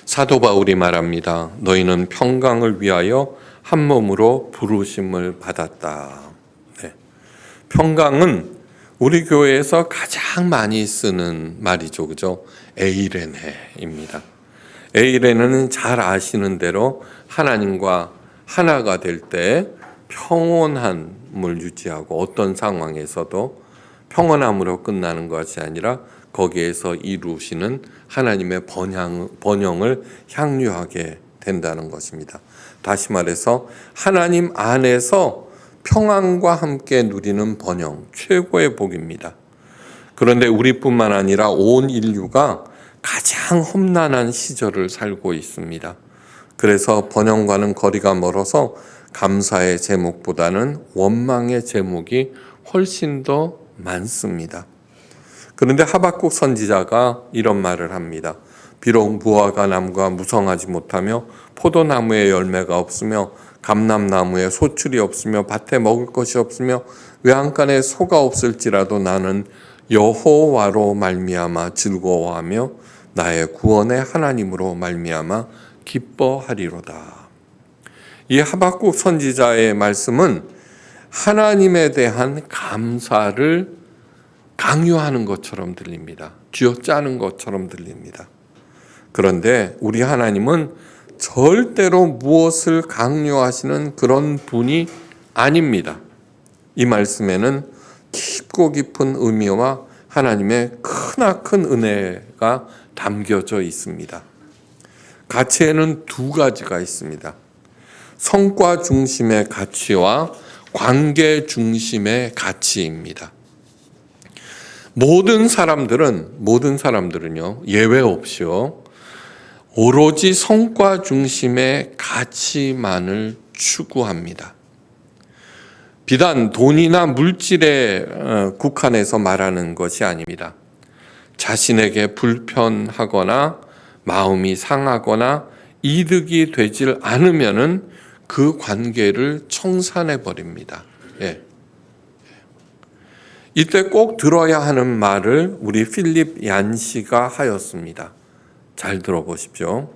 사도 바울이 말합니다. 너희는 평강을 위하여 한 몸으로 부르심을 받았다. 네. 평강은 우리 교회에서 가장 많이 쓰는 말이죠. 그죠? 에이레네입니다. 에이레네는 잘 아시는 대로 하나님과 하나가 될 때 평온함을 유지하고 어떤 상황에서도 평온함으로 끝나는 것이 아니라 거기에서 이루시는 하나님의 번영을 향유하게 된다는 것입니다. 다시 말해서 하나님 안에서 평안과 함께 누리는 번영, 최고의 복입니다. 그런데 우리뿐만 아니라 온 인류가 가장 험난한 시절을 살고 있습니다. 그래서 번영과는 거리가 멀어서 감사의 제목보다는 원망의 제목이 훨씬 더 많습니다. 그런데 하박국 선지자가 이런 말을 합니다. 비록 무화과 나무가 무성하지 못하며 포도나무에 열매가 없으며 감람나무에 소출이 없으며 밭에 먹을 것이 없으며 외양간에 소가 없을지라도 나는 여호와로 말미암아 즐거워하며 나의 구원의 하나님으로 말미암아 기뻐하리로다. 이 하박국 선지자의 말씀은 하나님에 대한 감사를 강요하는 것처럼 들립니다. 쥐어짜는 것처럼 들립니다. 그런데 우리 하나님은 절대로 무엇을 강요하시는 그런 분이 아닙니다. 이 말씀에는 깊고 깊은 의미와 하나님의 크나큰 은혜가 담겨져 있습니다. 가치에는 두 가지가 있습니다. 성과 중심의 가치와 관계 중심의 가치입니다. 모든 사람들은요, 예외 없이요, 오로지 성과 중심의 가치만을 추구합니다. 비단 돈이나 물질에 국한해서 말하는 것이 아닙니다. 자신에게 불편하거나 마음이 상하거나 이득이 되질 않으면은 그 관계를 청산해 버립니다. 예. 이때 꼭 들어야 하는 말을 우리 필립 얀시가 하였습니다. 잘 들어보십시오.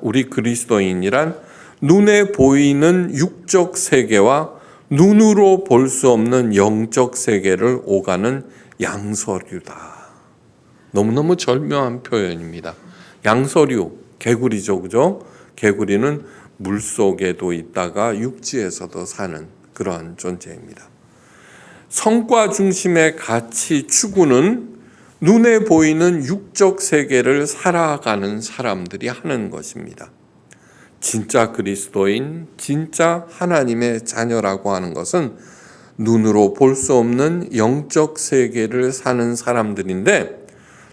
우리 그리스도인이란 눈에 보이는 육적 세계와 눈으로 볼 수 없는 영적 세계를 오가는 양서류다. 너무너무 절묘한 표현입니다. 양서류, 개구리죠, 그죠? 개구리는 물속에도 있다가 육지에서도 사는 그러한 존재입니다. 성과 중심의 가치 추구는 눈에 보이는 육적 세계를 살아가는 사람들이 하는 것입니다. 진짜 그리스도인, 진짜 하나님의 자녀라고 하는 것은 눈으로 볼 수 없는 영적 세계를 사는 사람들인데,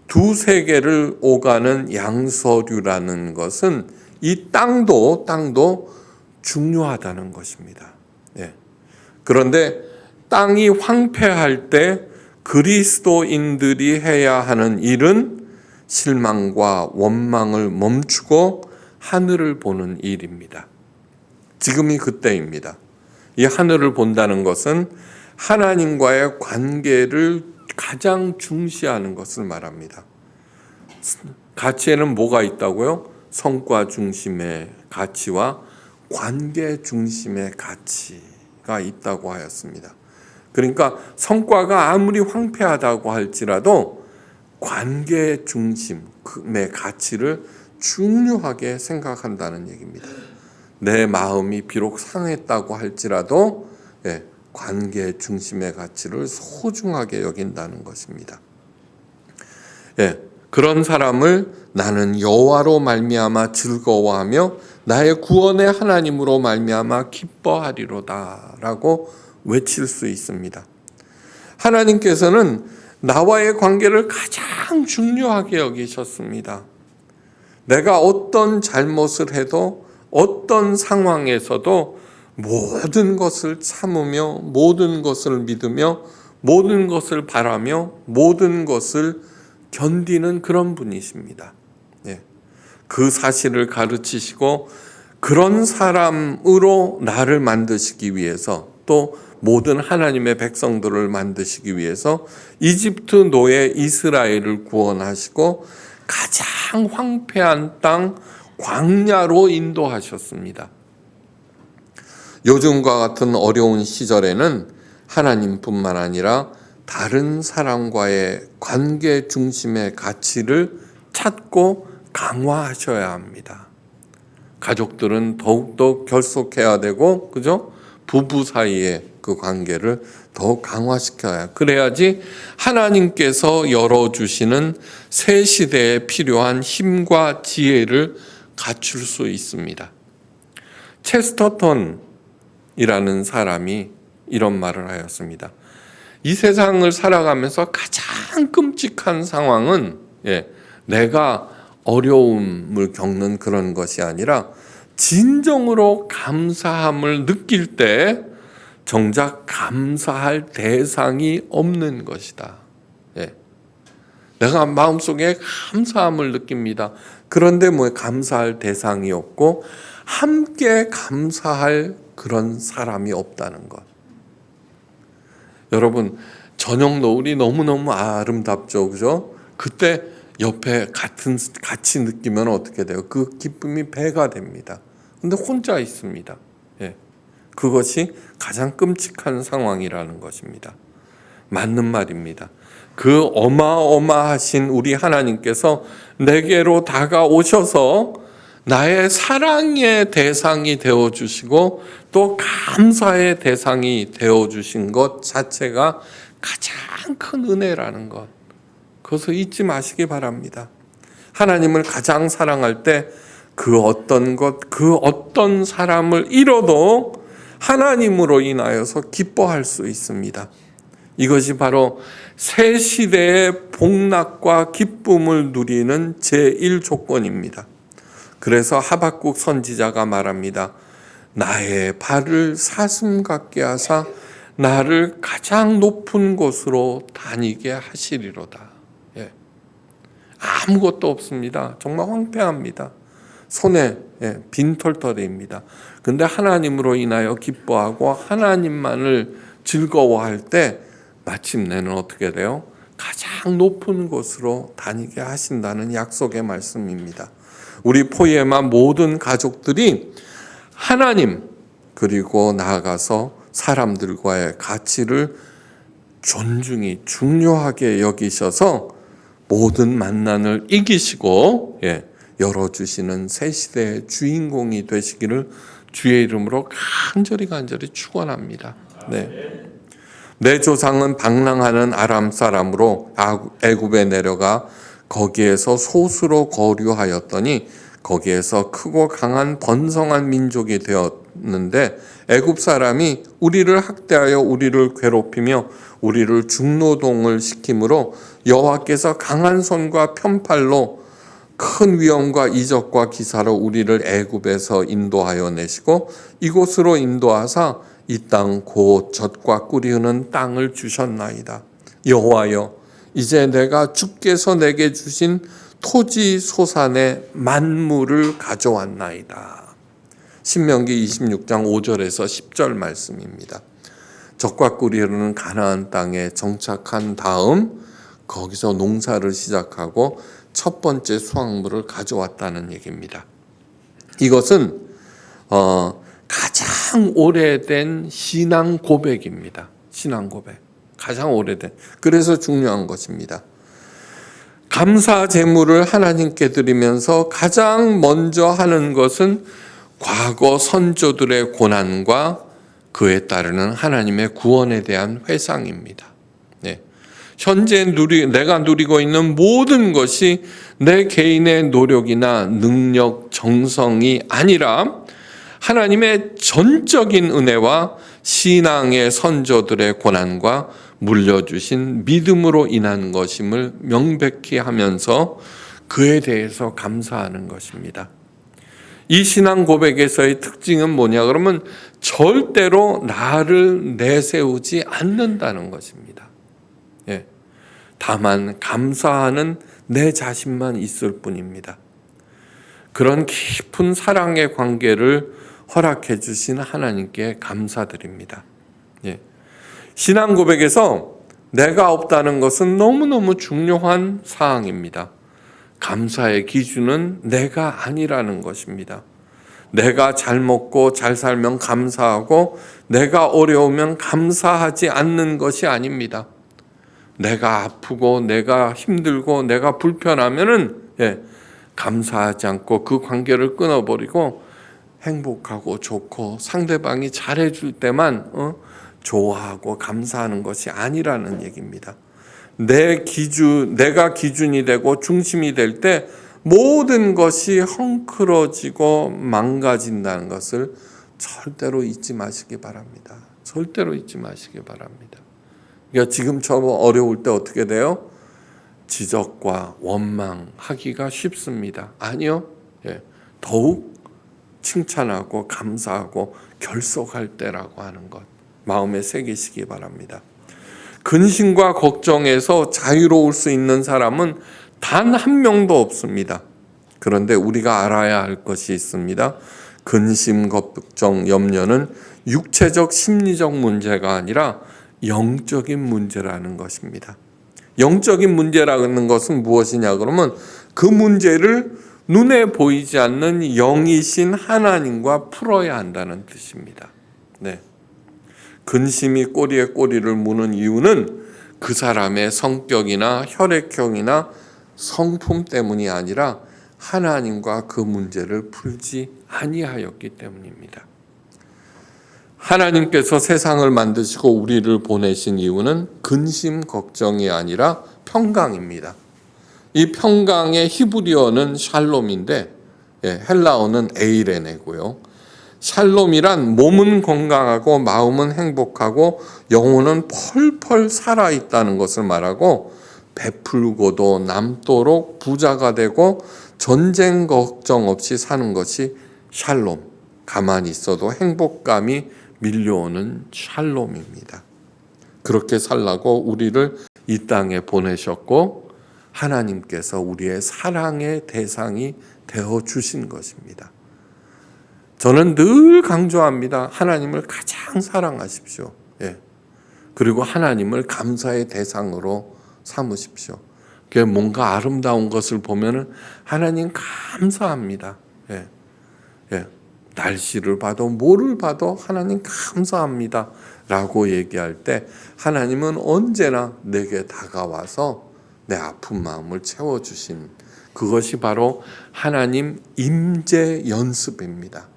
두 세계를 오가는 양서류라는 것은 이 땅도 중요하다는 것입니다. 예. 그런데 땅이 황폐할 때 그리스도인들이 해야 하는 일은 실망과 원망을 멈추고 하늘을 보는 일입니다. 지금이 그때입니다. 이 하늘을 본다는 것은 하나님과의 관계를 가장 중시하는 것을 말합니다. 가치에는 뭐가 있다고요? 성과 중심의 가치와 관계 중심의 가치가 있다고 하였습니다. 그러니까 성과가 아무리 황폐하다고 할지라도 관계 중심의 가치를 중요하게 생각한다는 얘기입니다. 내 마음이 비록 상했다고 할지라도 관계 중심의 가치를 소중하게 여긴다는 것입니다. 그런 사람을 나는 여호와로 말미암아 즐거워하며 나의 구원의 하나님으로 말미암아 기뻐하리로다라고 외칠 수 있습니다. 하나님께서는 나와의 관계를 가장 중요하게 여기셨습니다. 내가 어떤 잘못을 해도 어떤 상황에서도 모든 것을 참으며 모든 것을 믿으며 모든 것을 바라며 모든 것을 견디는 그런 분이십니다. 그 사실을 가르치시고 그런 사람으로 나를 만드시기 위해서, 또 모든 하나님의 백성들을 만드시기 위해서 이집트 노예 이스라엘을 구원하시고 가장 황폐한 땅 광야로 인도하셨습니다. 요즘과 같은 어려운 시절에는 하나님뿐만 아니라 다른 사람과의 관계 중심의 가치를 찾고 강화하셔야 합니다. 가족들은 더욱더 결속해야 되고, 그죠? 부부 사이의 그 관계를 더 강화시켜야, 그래야지 하나님께서 열어주시는 새 시대에 필요한 힘과 지혜를 갖출 수 있습니다. 체스터턴이라는 사람이 이런 말을 하였습니다. 이 세상을 살아가면서 가장 끔찍한 상황은 내가 어려움을 겪는 그런 것이 아니라 진정으로 감사함을 느낄 때 정작 감사할 대상이 없는 것이다. 내가 마음속에 감사함을 느낍니다. 그런데 감사할 대상이 없고 함께 감사할 그런 사람이 없다는 것. 여러분, 저녁 노을이 너무너무 아름답죠, 그죠? 그때 옆에 같이 느끼면 어떻게 돼요? 그 기쁨이 배가 됩니다. 근데 혼자 있습니다. 그것이 가장 끔찍한 상황이라는 것입니다. 맞는 말입니다. 그 어마어마하신 우리 하나님께서 내게로 다가오셔서 나의 사랑의 대상이 되어주시고 또 감사의 대상이 되어주신 것 자체가 가장 큰 은혜라는 것. 그것을 잊지 마시기 바랍니다. 하나님을 가장 사랑할 때 그 어떤 것, 그 어떤 사람을 잃어도 하나님으로 인하여서 기뻐할 수 있습니다. 이것이 바로 새 시대의 복락과 기쁨을 누리는 제1조건입니다. 그래서 하박국 선지자가 말합니다. 나의 발을 사슴 같게 하사 나를 가장 높은 곳으로 다니게 하시리로다. 아무것도 없습니다. 정말 황폐합니다. 손에 빈털터리입니다. 근데 하나님으로 인하여 기뻐하고 하나님만을 즐거워할 때 마침내는 어떻게 돼요? 가장 높은 곳으로 다니게 하신다는 약속의 말씀입니다. 우리 포예마 모든 가족들이 하나님 그리고 나아가서 사람들과의 가치를 존중히 중요하게 여기셔서 모든 만난을 이기시고 열어주시는 새 시대의 주인공이 되시기를 주의 이름으로 간절히 축원합니다. 내 조상은 방랑하는 아람 사람으로 애굽에 내려가 거기에서 소수로 거류하였더니 거기에서 크고 강한 번성한 민족이 되었는데 애굽 사람이 우리를 학대하여 우리를 괴롭히며 우리를 중노동을 시키므로 여호와께서 강한 손과 편팔로 큰 위험과 이적과 기사로 우리를 애굽에서 인도하여 내시고 이곳으로 인도하사 이 땅 곧 젖과 꿀이 흐르는 땅을 주셨나이다. 여호와여, 이제 내가 주께서 내게 주신 토지 소산의 만물을 가져왔나이다. 신명기 26장 5절에서 10절 말씀입니다. 젖과 꿀이 흐르는 가나안 땅에 정착한 다음 거기서 농사를 시작하고 첫 번째 수확물을 가져왔다는 얘기입니다. 이것은 가장 오래된 신앙 고백입니다. 신앙 고백. 가장 오래된. 그래서 중요한 것입니다. 감사 제물을 하나님께 드리면서 가장 먼저 하는 것은 과거 선조들의 고난과 그에 따르는 하나님의 구원에 대한 회상입니다. 현재 내가 누리고 있는 모든 것이 내 개인의 노력이나 능력, 정성이 아니라 하나님의 전적인 은혜와 신앙의 선조들의 고난과 물려주신 믿음으로 인한 것임을 명백히 하면서 그에 대해서 감사하는 것입니다. 이 신앙 고백에서의 특징은 뭐냐 그러면 절대로 나를 내세우지 않는다는 것입니다. 다만 감사하는 내 자신만 있을 뿐입니다. 그런 깊은 사랑의 관계를 허락해 주신 하나님께 감사드립니다. 신앙 고백에서 내가 없다는 것은 너무너무 중요한 사항입니다. 감사의 기준은 내가 아니라는 것입니다. 내가 잘 먹고 잘 살면 감사하고 내가 어려우면 감사하지 않는 것이 아닙니다. 내가 아프고 내가 힘들고 내가 불편하면은 감사하지 않고 그 관계를 끊어버리고 행복하고 좋고 상대방이 잘해줄 때만 좋아하고 감사하는 것이 아니라는 얘기입니다. 내가 기준이 되고 중심이 될 때 모든 것이 헝클어지고 망가진다는 것을 절대로 잊지 마시기 바랍니다. 절대로 잊지 마시기 바랍니다. 그러니까 지금처럼 어려울 때 어떻게 돼요? 지적과 원망하기가 쉽습니다. 아니요. 더욱 칭찬하고 감사하고 결속할 때라고 하는 것 마음에 새기시기 바랍니다. 근심과 걱정에서 자유로울 수 있는 사람은 단 한 명도 없습니다. 그런데 우리가 알아야 할 것이 있습니다. 근심, 걱정, 염려는 육체적, 심리적 문제가 아니라 영적인 문제라는 것입니다. 영적인 문제라는 것은 무엇이냐 그러면 그 문제를 눈에 보이지 않는 영이신 하나님과 풀어야 한다는 뜻입니다. 근심이 꼬리에 꼬리를 무는 이유는 그 사람의 성격이나 혈액형이나 성품 때문이 아니라 하나님과 그 문제를 풀지 아니하였기 때문입니다. 하나님께서 세상을 만드시고 우리를 보내신 이유는 근심, 걱정이 아니라 평강입니다. 이 평강의 히브리어는 샬롬인데 헬라어는 에이레네고요. 샬롬이란 몸은 건강하고 마음은 행복하고 영혼은 펄펄 살아있다는 것을 말하고 베풀고도 남도록 부자가 되고 전쟁 걱정 없이 사는 것이 샬롬, 가만히 있어도 행복감이 밀려오는 샬롬입니다. 그렇게 살라고 우리를 이 땅에 보내셨고 하나님께서 우리의 사랑의 대상이 되어 주신 것입니다. 저는 늘 강조합니다. 하나님을 가장 사랑하십시오. 그리고 하나님을 감사의 대상으로 삼으십시오. 뭔가 아름다운 것을 보면은 하나님 감사합니다. 날씨를 봐도 뭐를 봐도 하나님 감사합니다 라고 얘기할 때 하나님은 언제나 내게 다가와서 내 아픈 마음을 채워주신 그것이 바로 하나님 임재 연습입니다.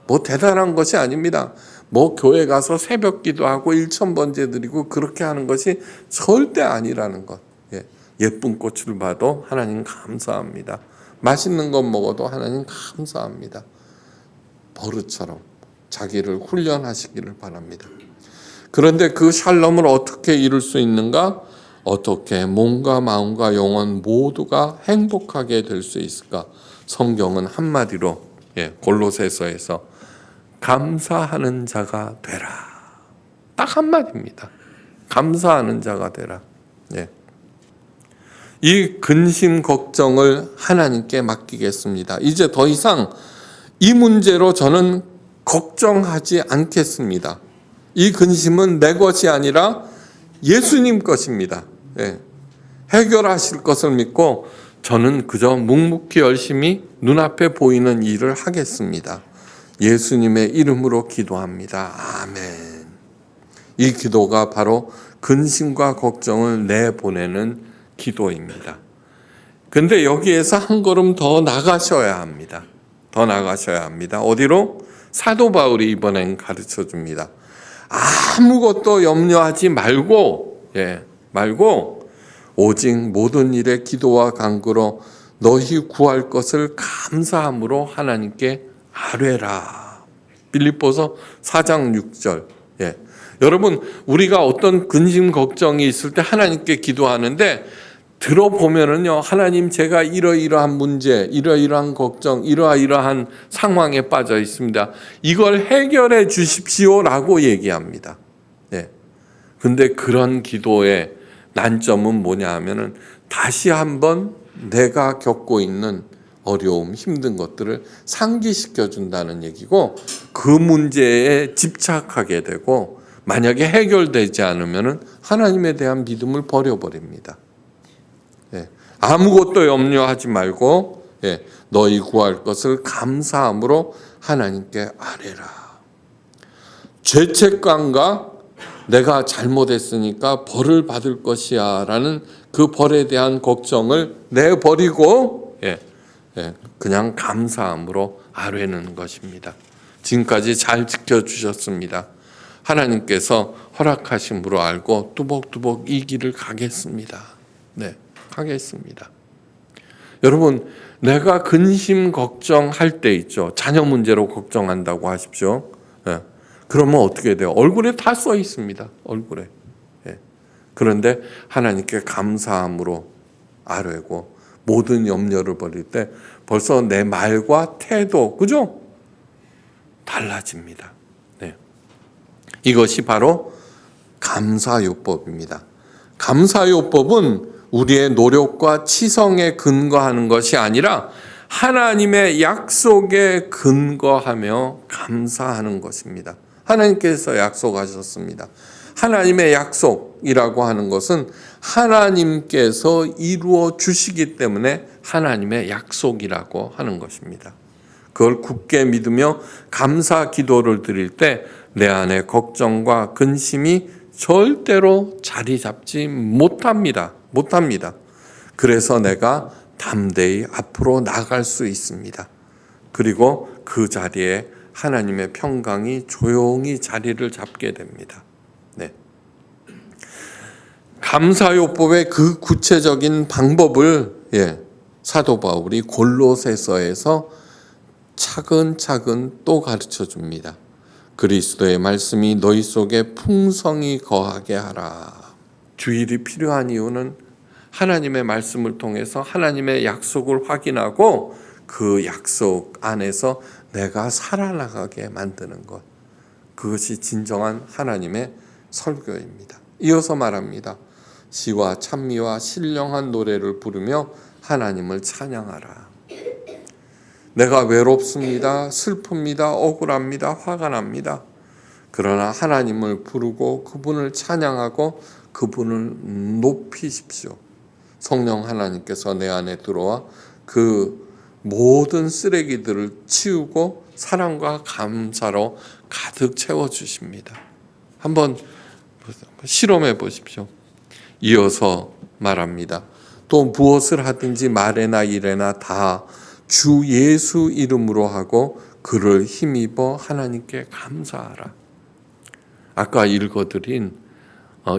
뭐 대단한 것이 아닙니다. 뭐 교회 가서 새벽 기도하고 1000번제 드리고 그렇게 하는 것이 절대 아니라는 것. 예쁜 꽃을 봐도 하나님 감사합니다. 맛있는 것 먹어도 하나님 감사합니다. 버릇처럼 자기를 훈련하시기를 바랍니다. 그런데 그 샬롬을 어떻게 이룰 수 있는가? 어떻게 몸과 마음과 영혼 모두가 행복하게 될 수 있을까? 성경은 한마디로 골로새서에서 감사하는 자가 되라. 딱 한마디입니다. 감사하는 자가 되라. 이 근심 걱정을 하나님께 맡기겠습니다. 이제 더 이상 이 문제로 저는 걱정하지 않겠습니다. 이 근심은 내 것이 아니라 예수님 것입니다. 해결하실 것을 믿고 저는 그저 묵묵히 열심히 눈앞에 보이는 일을 하겠습니다. 예수님의 이름으로 기도합니다. 아멘. 이 기도가 바로 근심과 걱정을 내보내는 기도입니다. 근데 여기에서 한 걸음 더 나가셔야 합니다. 더 나가셔야 합니다. 어디로? 사도 바울이 이번엔 가르쳐 줍니다. 아무것도 염려하지 말고 오직 모든 일에 기도와 간구로 너희 구할 것을 감사함으로 하나님께 아뢰라. 빌립보서 4장 6절. 여러분, 우리가 어떤 근심 걱정이 있을 때 하나님께 기도하는데 들어보면은요, 하나님 제가 이러이러한 문제, 이러이러한 걱정, 이러이러한 상황에 빠져 있습니다. 이걸 해결해 주십시오라고 얘기합니다. 근데 그런 기도의 난점은 뭐냐 하면은 다시 한번 내가 겪고 있는 어려움, 힘든 것들을 상기시켜 준다는 얘기고 그 문제에 집착하게 되고 만약에 해결되지 않으면은 하나님에 대한 믿음을 버려버립니다. 아무것도 염려하지 말고 너희 구할 것을 감사함으로 하나님께 아뢰라. 죄책감과 내가 잘못했으니까 벌을 받을 것이야 라는 그 벌에 대한 걱정을 내버리고 그냥 감사함으로 아뢰는 것입니다. 지금까지 잘 지켜주셨습니다. 하나님께서 허락하심으로 알고 뚜벅뚜벅 이 길을 가겠습니다. 가겠습니다. 여러분, 내가 근심 걱정할 때 있죠. 자녀 문제로 걱정한다고 하십시오. 그러면 어떻게 돼요? 얼굴에 다 써 있습니다. 얼굴에. 그런데 하나님께 감사함으로 아뢰고 모든 염려를 버릴 때 벌써 내 말과 태도, 그죠? 달라집니다. 이것이 바로 감사요법입니다. 감사요법은 우리의 노력과 치성에 근거하는 것이 아니라 하나님의 약속에 근거하며 감사하는 것입니다. 하나님께서 약속하셨습니다. 하나님의 약속이라고 하는 것은 하나님께서 이루어 주시기 때문에 하나님의 약속이라고 하는 것입니다. 그걸 굳게 믿으며 감사 기도를 드릴 때 내 안에 걱정과 근심이 절대로 자리 잡지 못합니다. 그래서 내가 담대히 앞으로 나갈 수 있습니다. 그리고 그 자리에 하나님의 평강이 조용히 자리를 잡게 됩니다. 감사요법의 그 구체적인 방법을 사도 바울이 골로새서에서 차근차근 또 가르쳐 줍니다. 그리스도의 말씀이 너희 속에 풍성히 거하게 하라. 주일이 필요한 이유는 하나님의 말씀을 통해서 하나님의 약속을 확인하고 그 약속 안에서 내가 살아나가게 만드는 것. 그것이 진정한 하나님의 설교입니다. 이어서 말합니다. 시와 찬미와 신령한 노래를 부르며 하나님을 찬양하라. 내가 외롭습니다. 슬픕니다. 억울합니다. 화가 납니다. 그러나 하나님을 부르고 그분을 찬양하고 그분을 높이십시오. 성령 하나님께서 내 안에 들어와 그 모든 쓰레기들을 치우고 사랑과 감사로 가득 채워주십니다. 한번 실험해 보십시오. 이어서 말합니다. 또 무엇을 하든지 말에나 일에나 다 주 예수 이름으로 하고 그를 힘입어 하나님께 감사하라. 아까 읽어드린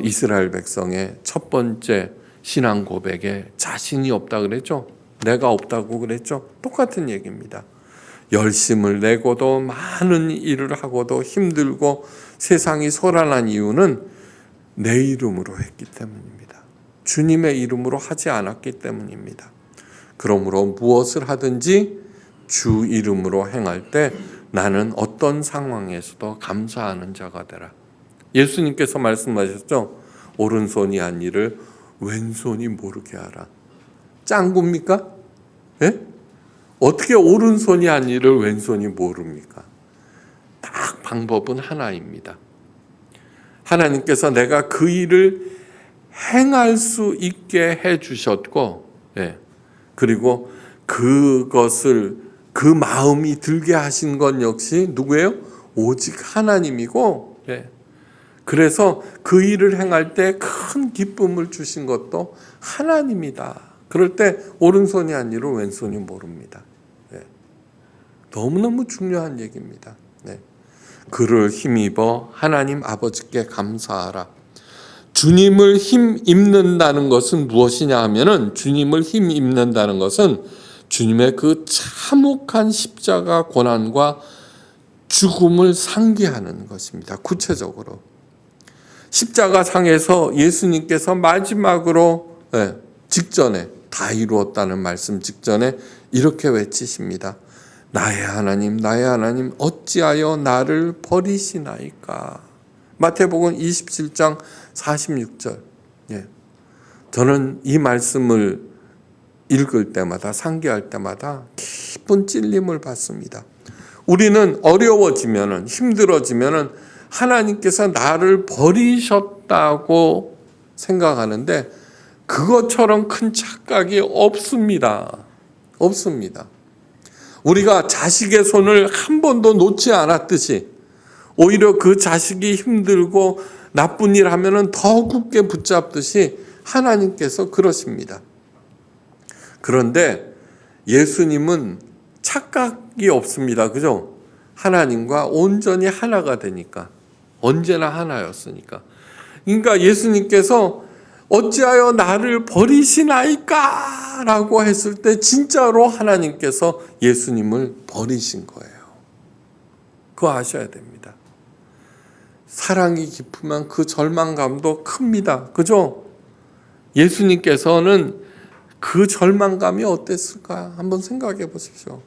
이스라엘 백성의 첫 번째 신앙 고백에 자신이 없다 그랬죠. 내가 없다고 그랬죠. 똑같은 얘기입니다. 열심을 내고도 많은 일을 하고도 힘들고 세상이 소란한 이유는 내 이름으로 했기 때문입니다. 주님의 이름으로 하지 않았기 때문입니다. 그러므로 무엇을 하든지 주 이름으로 행할 때 나는 어떤 상황에서도 감사하는 자가 되라. 예수님께서 말씀하셨죠. 오른손이 한 일을 왼손이 모르게 하라. 짱구입니까? 어떻게 오른손이 한 일을 왼손이 모릅니까? 딱 방법은 하나입니다. 하나님께서 내가 그 일을 행할 수 있게 해주셨고, 그리고 그것을 그 마음이 들게 하신 건 역시 누구예요? 오직 하나님이고, 그래서 그 일을 행할 때 큰 기쁨을 주신 것도 하나님이다. 그럴 때 오른손이 한 일을 왼손이 모릅니다. 너무너무 중요한 얘기입니다. 그를 힘입어 하나님 아버지께 감사하라. 주님을 힘입는다는 것은 무엇이냐 하면은 주님을 힘입는다는 것은 주님의 그 참혹한 십자가 고난과 죽음을 상기하는 것입니다. 구체적으로 십자가 상에서 예수님께서 마지막으로 직전에 다 이루었다는 말씀 직전에 이렇게 외치십니다. 나의 하나님 나의 하나님 어찌하여 나를 버리시나이까. 마태복음 27장 46절. 저는 이 말씀을 읽을 때마다 상기할 때마다 깊은 찔림을 받습니다. 우리는 어려워지면은 힘들어지면은 하나님께서 나를 버리셨다고 생각하는데 그것처럼 큰 착각이 없습니다. 없습니다. 우리가 자식의 손을 한 번도 놓지 않았듯이 오히려 그 자식이 힘들고 나쁜 일 하면은 더 굳게 붙잡듯이 하나님께서 그러십니다. 그런데 예수님은 착각이 없습니다. 그죠? 하나님과 온전히 하나가 되니까. 언제나 하나였으니까. 그러니까 예수님께서 어찌하여 나를 버리시나이까? 라고 했을 때 진짜로 하나님께서 예수님을 버리신 거예요. 그거 아셔야 됩니다. 사랑이 깊으면 그 절망감도 큽니다. 그죠? 예수님께서는 그 절망감이 어땠을까? 한번 생각해 보십시오.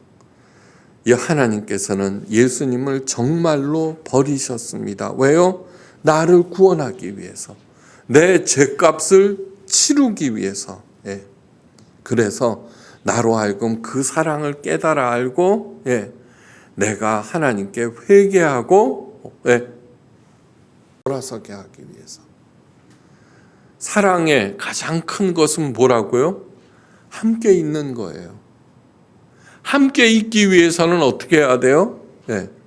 이 하나님께서는 예수님을 정말로 버리셨습니다. 왜요? 나를 구원하기 위해서. 내 죄값을 치르기 위해서. 예. 그래서 나로 하여금 그 사랑을 깨달아 알고 내가 하나님께 회개하고 돌아서게 하기 위해서. 사랑의 가장 큰 것은 뭐라고요? 함께 있는 거예요. 함께 있기 위해서는 어떻게 해야 돼요?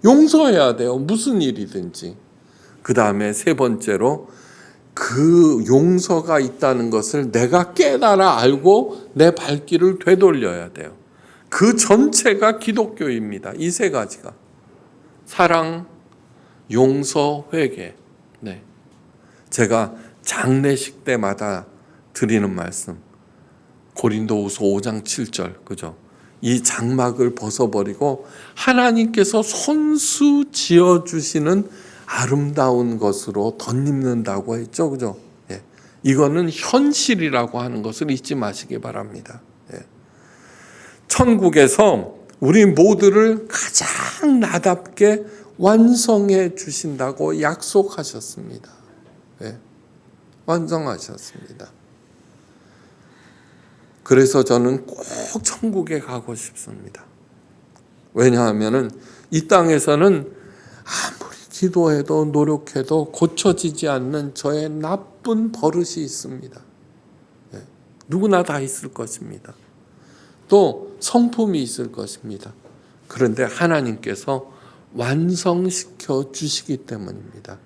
용서해야 돼요. 무슨 일이든지. 그 다음에 세 번째로 그 용서가 있다는 것을 내가 깨달아 알고 내 발길을 되돌려야 돼요. 그 전체가 기독교입니다. 이 세 가지가. 사랑, 용서, 회개. 제가 장례식 때마다 드리는 말씀. 고린도후서 5장 7절. 그죠? 이 장막을 벗어버리고 하나님께서 손수 지어주시는 아름다운 것으로 덧입는다고 했죠. 그죠? 이거는 현실이라고 하는 것을 잊지 마시기 바랍니다. 천국에서 우리 모두를 가장 나답게 완성해 주신다고 약속하셨습니다. 완성하셨습니다. 그래서 저는 꼭 천국에 가고 싶습니다. 왜냐하면 이 땅에서는 아무리 기도해도 노력해도 고쳐지지 않는 저의 나쁜 버릇이 있습니다. 누구나 다 있을 것입니다. 또 성품이 있을 것입니다. 그런데 하나님께서 완성시켜 주시기 때문입니다.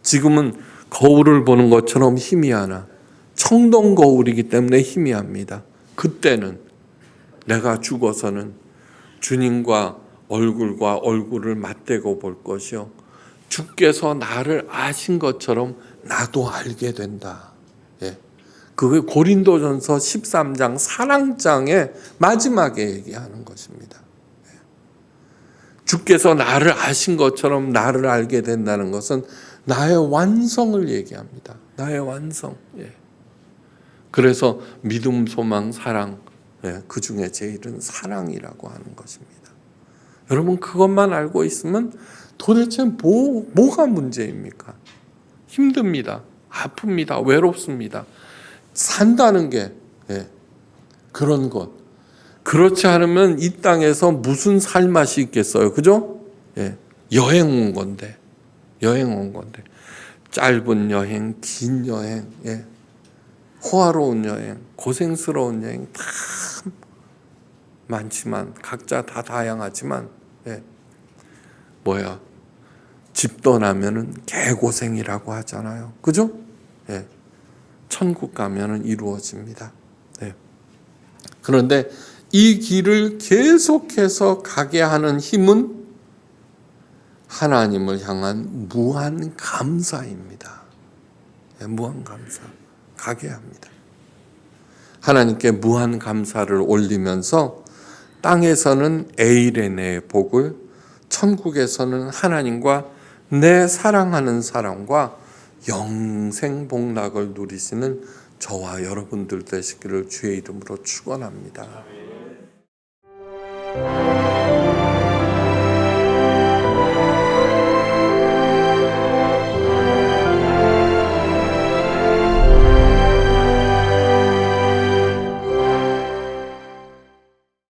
지금은 거울을 보는 것처럼 희미하나 청동 거울이기 때문에 희미합니다. 그때는 내가 죽어서는 주님과 얼굴을 맞대고 볼 것이요 주께서 나를 아신 것처럼 나도 알게 된다. 그게 고린도전서 13장 사랑장의 마지막에 얘기하는 것입니다. 주께서 나를 아신 것처럼 나를 알게 된다는 것은 나의 완성을 얘기합니다. 나의 완성. 그래서 믿음, 소망, 사랑, 그 중에 제일은 사랑이라고 하는 것입니다. 여러분 그것만 알고 있으면 도대체 뭐가 문제입니까? 힘듭니다. 아픕니다. 외롭습니다. 산다는 게 그런 것. 그렇지 않으면 이 땅에서 무슨 살맛이 있겠어요. 그죠? 여행 온 건데. 짧은 여행, 긴 여행, 호화로운 여행, 고생스러운 여행 다 많지만 각자 다 다양하지만 집 떠나면은 개고생이라고 하잖아요. 그죠? 천국 가면은 이루어집니다. 그런데 이 길을 계속해서 가게 하는 힘은 하나님을 향한 무한 감사입니다. 무한 감사. 가게 합니다. 하나님께 무한 감사를 올리면서 땅에서는 에이레네의 복을, 천국에서는 하나님과 내 사랑하는 사람과 영생 복락을 누리시는 저와 여러분들 되시기를 주의 이름으로 축원합니다.